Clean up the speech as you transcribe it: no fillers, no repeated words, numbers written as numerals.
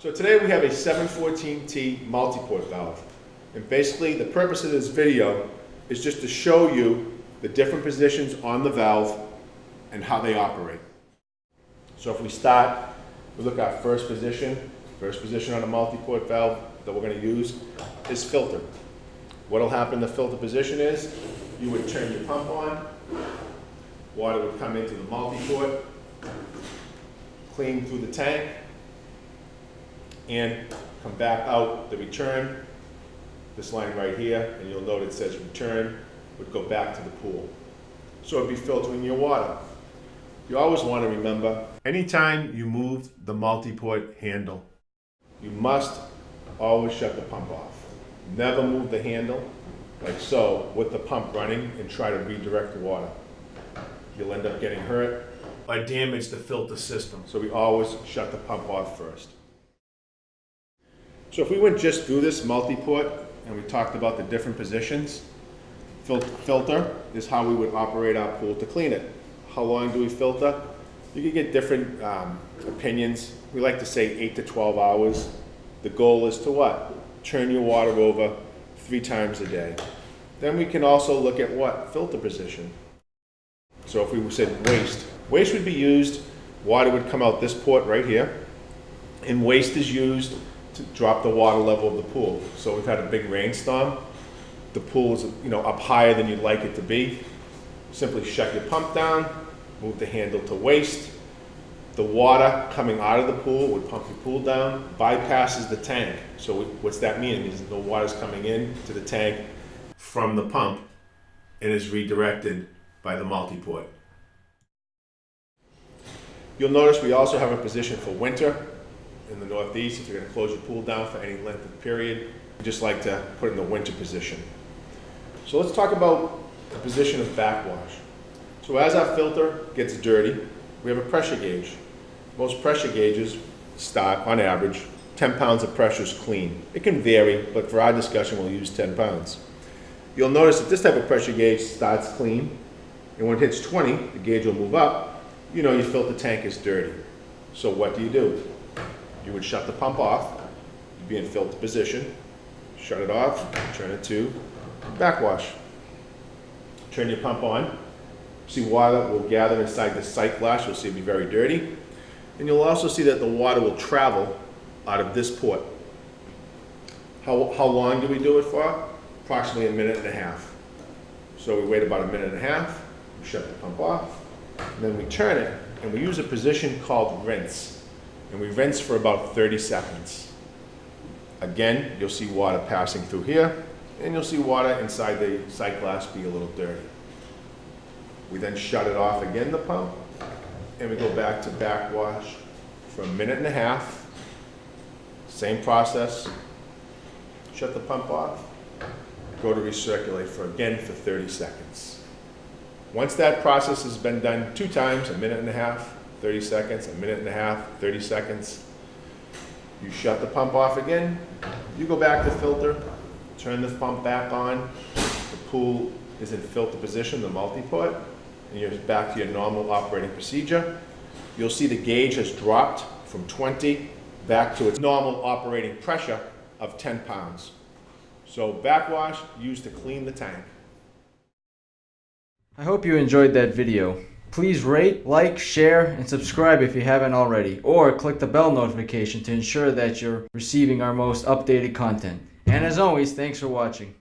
So today we have a 714T Multiport valve. And basically the purpose of this video is just to show you the different positions on the valve and how they operate. So if we start, we look at first position on a multi-port valve that we're going to use is filter. What will happen in the filter position is you would turn your pump on, water would come into the multi-port, clean through the tank, and come back out the return, this line right here, and you'll note it says return, would go back to the pool. So it'd be filtering your water. You always want to remember, anytime you move the multi-port handle, you must always shut the pump off. Never move the handle like so with the pump running and try to redirect the water. You'll end up getting hurt or damage the filter system. So we always shut the pump off first. So if we went just through this multi-port and we talked about the different positions, filter is how we would operate our pool to clean it. How long do we filter? You can get different opinions. We like to say 8 to 12 hours. The goal is to what? Turn your water over 3 times a day. Then we can also look at what? Filter position. So if we said waste. Waste would be used, water would come out this port right here, and waste is used to drop the water level of the pool. So we've had a big rainstorm. The pool is up higher than you'd like it to be. Simply shut your pump down, move the handle to waste. The water coming out of the pool would pump your pool down, bypasses the tank. So what's that mean? It means no water's coming in to the tank from the pump and is redirected by the multi-port. You'll notice we also have a position for winter in the Northeast. If you're going to close your pool down for any length of period, we just like to put it in the winter position. So let's talk about the position of backwash. So as our filter gets dirty, we have a pressure gauge. Most pressure gauges start, on average, 10 pounds of pressure is clean. It can vary, but for our discussion, we'll use 10 pounds. You'll notice that this type of pressure gauge starts clean, and when it hits 20, the gauge will move up. You know your filter tank is dirty. So what do? You would shut the pump off, you'd be in filter position, shut it off, turn it to backwash. Turn your pump on. See water will gather inside the sight glass. You'll see it be very dirty. And you'll also see that the water will travel out of this port. How long do we do it for? Approximately 1.5 minutes. So we wait about 1.5 minutes, we shut the pump off, and then we turn it, and we use a position called rinse. And we rinse for about 30 seconds. Again, you'll see water passing through here, and you'll see water inside the sight glass be a little dirty. We then shut it off again, the pump, and we go back to backwash for 1.5 minutes. Same process. Shut the pump off, go to recirculate for 30 seconds. Once that process has been done 2 times, 1.5 minutes, 30 seconds, 1.5 minutes, 30 seconds, you shut the pump off again, you go back to filter, turn the pump back on, the pool is in filter position, the multi-port, and you're back to your normal operating procedure. You'll see the gauge has dropped from 20 back to its normal operating pressure of 10 pounds. So backwash used to clean the tank. I hope you enjoyed that video. Please rate, like, share, and subscribe if you haven't already, or click the bell notification to ensure that you're receiving our most updated content. And as always, thanks for watching.